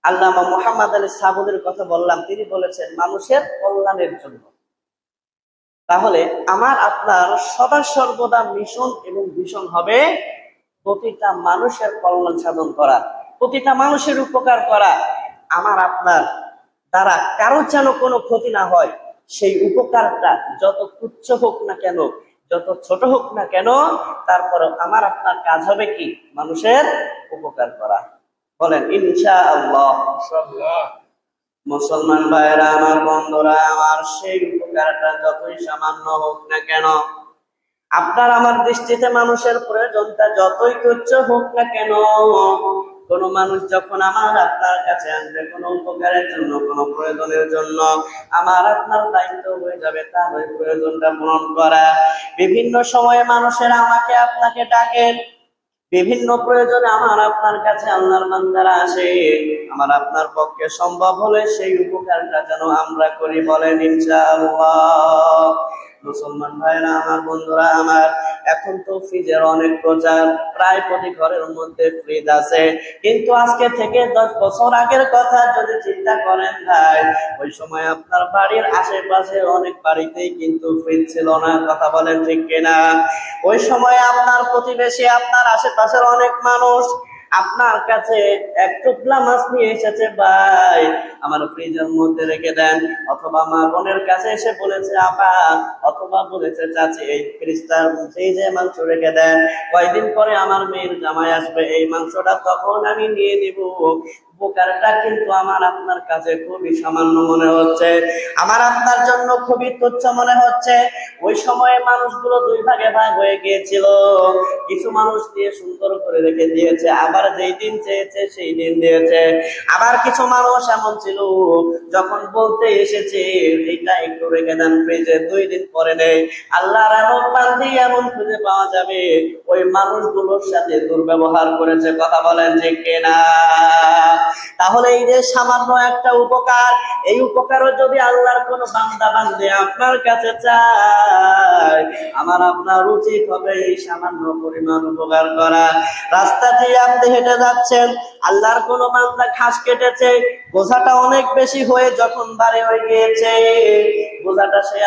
আল্লামা মুহাম্মদ আলী সাবুদের কথা বললাম, তিনি বলেছেন মানুষের কল্যাণের জন্য। তাহলে আমার আপনার সদা সর্বদা মিশন এবং ভিশন হবে প্রতিটা মানুষের কল্যাণ সাধন করা, প্রতিটা মানুষের উপকার করা। আমার আপনার দ্বারা কারো যেন কোনো ক্ষতি না হয়, সেই উপকারটা যত তুচ্ছ হোক না কেন, যত ছোট হোক না কেন, তারপরে আমার আপনার কাজ হবে কি মানুষের উপকার করা। বলেন ইনশাআল্লাহ। মুসলমান ভাইরা আমার, বন্ধুরা আমার, সেই উপকারটা যতই সামান্য হোক না কেন, আপনার আমার দৃষ্টিতে মানুষের প্রয়োজনটা যতই তুচ্ছ হোক না কেন, কোন মানুষ যখন আমার আপনার কাছে আসবে কোনো উপকারের জন্য, কোনো প্রয়োজনের জন্য, আমার আপনার দায়িত্ব হয়ে যাবে তার ওই প্রয়োজনটা পূরণ করা। বিভিন্ন সময়ে মানুষেরা আমাকে আপনাকে ডাকেন, বিভিন্ন প্রয়োজনে আমার আপনার কাছে আল্লাহর বান্দারা আসে, আমার আপনার পক্ষে সম্ভব হলে সেই উপকারটা যেন আমরা করি। বলেন ইনশাআল্লাহ। মুসলমান ভাইরা আমার, বন্ধুরা আমার, এখন তো ফ্রিজের অনেক প্রচার, প্রায় প্রতি ঘরের মধ্যে ফ্রিজ আছে। কিন্তু আজকে থেকে 10 বছর আগের কথা যদি চিন্তা করেন ভাই, ওই সময় আপনার বাড়ির আশেপাশে অনেক বাড়িতেই কিন্তু ফ্রিজ ছিল না। কথা বলেন ঠিক কিনা? ওই সময় আপনার প্রতিবেশী, আপনার আশেপাশের অনেক মানুষ আপনার কাছে এক টুকরা মাছ নিয়ে এসেছে, ভাই আমার ফ্রিজের মধ্যে রেখে দেন। অথবা মা বোনের কাছে এসে বলেছে আপা, অথবা বলেছে চাচি এই ফ্রিজে মাংস রেখে দেন, কয়দিন পরে আমার মেয়ের জামাই আসবে, এই মাংসটা তখন আমি নিয়ে নিব। উপকারটা কিন্তু আমার আপনার কাছে খুবই সামান্য মনে হচ্ছে, আমার আপনার জন্য খুবই তুচ্ছ মনে হচ্ছে। ওই সময়ে মানুষগুলো দুই ভাগে ভাগ হয়ে গিয়েছিল, কিছু মানুষ দিয়ে সুন্দর করে রেখে দিয়েছে, আবার যেই দিন চেয়েছে সেই দিন দিয়েছে। আবার কিছু মানুষ এমন ছিল, যখন বলতে এসেছে এইটা একটু রেখে দেন ফ্রিজে, 2 দিন পরে নেই। আল্লাহর এমন বান্দি এমন খুঁজে পাওয়া যাবে ওই মানুষগুলোর সাথে দুর্ব্যবহার করেছে। কথা বলেন ঠিক কিনা? তাহলে এই যে সামান্য একটা উপকার, এই উপকারও যদি আল্লাহর কোন বান্দা বান্দে আপনার কাছে চায়, আমার আপনার উচিত হবে এই সামান্য পরিমাণ উপকার করা। রাস্তা দিয়ে আপনি হেঁটে যাচ্ছেন, আল্লাহর কোন বান্দা ঘাস কেটেছে, বোঝাটা অনেক বেশি হয়ে যখন ভারী হয়ে গিয়েছে, বোঝাটা সে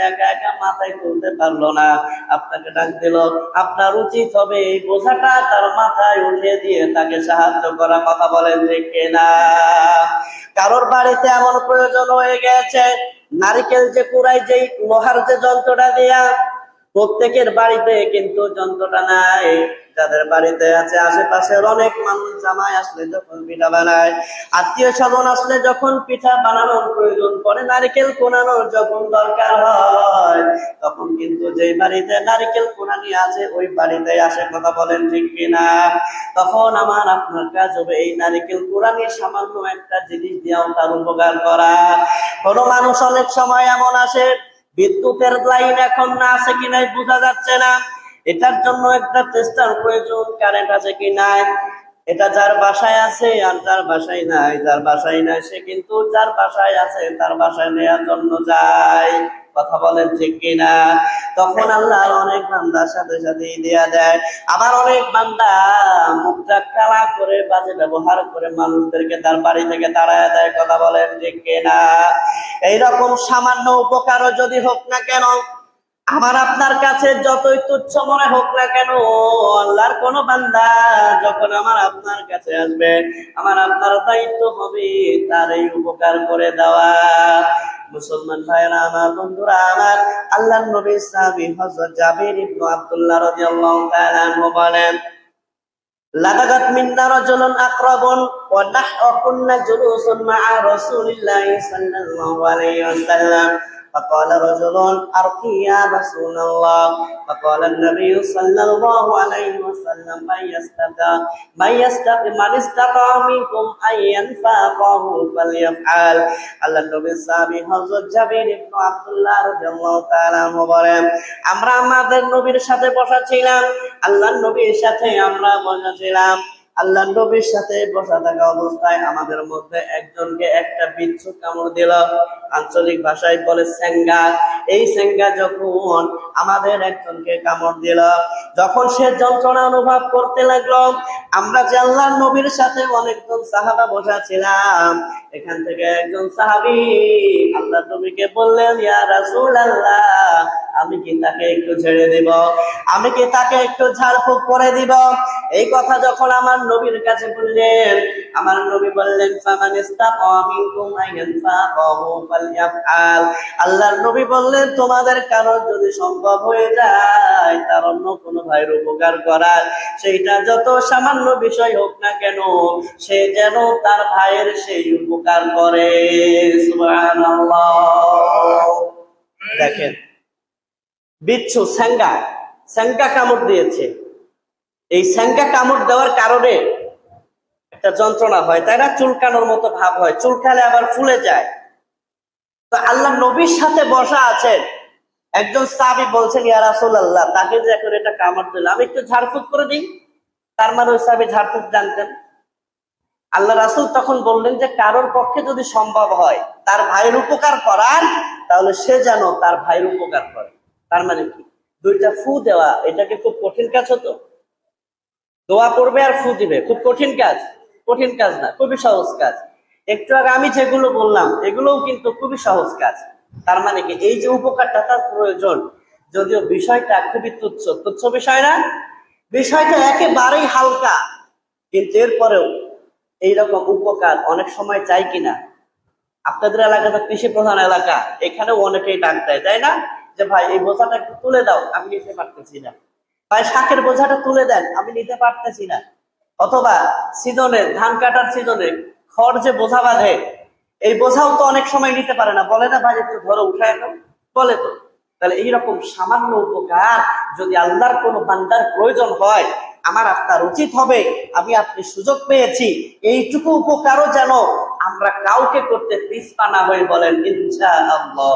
একা একা মাথায় তুলতে পারলো না, আপনাকে ডাক দিল। আপনার উচিত হবে এই বোঝাটা তার মাথায় উঠিয়ে দিয়ে তাকে সাহায্য করা। কথা বলেন ঠিক কিনা? কারোর বাড়িতে এমন প্রয়োজন হয়ে গেছে, নারিকেল যে কুড়াই, যে লোহার যে যন্ত্রটা দিয়া, প্রত্যেকের বাড়িতে কিন্তু যন্ত্রটা নাই। যাদের বাড়িতে আছে, আশেপাশের অনেক মানুষ জামাই আসলে যখন পিঠা বানায়, আত্মীয় স্বজন আসলে যখন পিঠা বানানোর প্রয়োজন পড়ে, নারিকেল কোনানোর যখন দরকার হয়, তখন কিন্তু যেই বাড়িতে নারিকেল কোনানি আছে ওই বাড়িতে আসে। কথা বলেন ঠিক কিনা? তখন আমার আপনার কাজ হবে এই নারিকেল কোনানির সামান্য একটা জিনিস দিয়েও তার উপকার করা। কোনো মানুষ অনেক সময় এমন আসে, বিদ্যুতের লাইন এখন না আছে কিনা বোঝা যাচ্ছে না, এটার জন্য একটা চেষ্টার প্রয়োজন, কারেন্ট আছে কি নাই। এটা যার বাসায় আছে আর যার বাসায় নাই, যার বাসায় নাই সে কিন্তু যার বাসায় আছে তার বাসায় নেওয়ার জন্য যায়। কথা বলেন ঠিক কিনা? তখন আল্লাহর অনেক বান্দার সাথে সাথে দেয়া দেয়। আবার অনেক বান্দা মুখটা কালা করে, বাজে ব্যবহার করে মানুষদেরকে তার বাড়ি থেকে তাড়ায় দেয়। কথা বলেন ঠিক কিনা? এইরকম সামান্য উপকারও যদি হোক না কেন, আমার আপনার কাছে যতই তুচ্ছ মনে হোক না কেন, আল্লাহর কোন বান্দা যখন আমার আপনার কাছে আসবে, আমার আপনার দায়িত্ব হবে তার এই উপকার করে দেওয়া। মুসলমান ভাইরা আমার, বন্ধুরা আমার, আল্লাহর নবী সাহাবী হযরত জাবির ইবনে আব্দুল্লাহ রাদিয়াল্লাহু তাআলা আনহু বলেন, লাদাগাত মিন্না রাজুলুন আকরাবুন ওয়া নাহু কুন্না জুলুসুন মা'a রাসূলিল্লাহি সাল্লাল্লাহু আলাইহি ওয়াসাল্লাম। فقال رجل أرقي يا رسول الله. فقال النبي صلى الله عليه وسلم من استطاع منكم أن ينفعه فليفعل. আল্লাহ নবীর সাহাবী হযরত জাবির ইবনে আব্দুল্লাহ রাদিয়াল্লাহু তাআলা বলেন, আমরা আমাদের নবীর সাথে বসা ছিলাম, আল্লাহর নবীর সাথে আমরা বসা ছিলাম। আল্লাহ নবীর সাথে বসা থাকা অবস্থায় আমাদের মধ্যে একজনকে একটা বিচ্ছু কামড় দিল, আঞ্চলিক ভাষায় বলে সেঙ্গা। এই সেঙ্গা যখন আমাদের একজনকে কামড় দিল, যখন সে যন্ত্রণা অনুভব করতে লাগলো, আমরা যে আল্লাহ নবীর সাথে অনেকজন সাহাবা বসা ছিলাম, এখান থেকে একজন সাহাবী আল্লাহ নবীকে বললেন, ইয়া রাসূলুল্লাহ, আমি কি তাকে একটু ছেড়ে দিব, আমি কি তাকে একটু ঝাড়ফুঁক করে দিব? এই কথা যখন আমার নবীর কাছে বললেন, আমার নবী বললেন, ফামান ইসতাতা মিনকুম আইয়ানফাহু ফালইফআল। আল্লাহর নবী বললেন, তোমাদের কারো যদি সম্ভব হয়ে যায় তার অন্য কোনো ভাইয়ের উপকার করার, সেইটা যত সামান্য বিষয় হোক না কেন, সে যেন তার ভাইয়ের সেই উপকার করে। সুবহানাল্লাহ। দেখেন, বিচ্ছু সেঙ্গা কামড় দিয়েছে। এই সেঙ্গা কামড় দেওয়ার কারণে একটা যন্ত্রণা হয়, তাই না? চুলকানোর মতো ভাব হয়, চুলকালে আবার ফুলে যায়। তো আল্লাহ নবীর সাথে বসা আছেন, একজন সাহাবী বলছেন, ইয়া রাসূলুল্লাহ, তাকে যে এখন এটা কামড় দিল, আমি একটু ঝাড়ফুঁক করে দিই। তার মানে ওই সাহাবী ঝাড়ফুঁক জানতেন। আল্লাহ রাসূল তখন বললেন যে কারোর পক্ষে যদি সম্ভব হয় তার ভাইয়ের উপকার করার, তাহলে সে যেন তার ভাইয়ের উপকার করে। তার মানে কি, দুইটা ফু দেওয়া এটাকে খুব কঠিন কাজ হতো? দোয়া পড়বে আর ফু দিবে, খুব কঠিন কাজ? কঠিন কাজ না, খুবই সহজ কাজ। একটু আগে আমি যেগুলো বললাম এগুলোও কিন্তু খুবই সহজ কাজ। তার মানে কি, এই যে উপকারটা তার প্রয়োজন, যদিও বিষয়টা খুবই তুচ্ছ বিষয় না, বিষয়টা একেবারেই হালকা, কিন্তু এরপরেও এইরকম উপকার অনেক সময় চাই কিনা? আপনাদের এলাকা তো কৃষি প্রধান এলাকা, এখানেও অনেকেই ডাক দেয়, তাই না? যে ভাই এই বোঝাটা একটু তুলে দাও, আমি নিতে পারতেছি না। ভাই শাকের বোঝাটা তুলে দেন, আমি নিতে পারতেছি না। অথবা সিজনে, ধান কাটার সিজনে খড় যে বোঝা বাঁধে, এই বোঝাও তো অনেক সময় নিতে পারে না, বলে না ভাই একটু ধরো উঠায় দাও, বলে তো। তাহলে এইরকম সামান্য উপকার যদি আল্লাহর কোনো বান্দার প্রয়োজন হয়, আমার আপনার উচিত হবে, আমি আপনি সুযোগ পেয়েছি, এইটুকু উপকারও যেন আমরা কাউকে করতে পিছপা না হয়ে বলেন ইনশাআল্লাহ।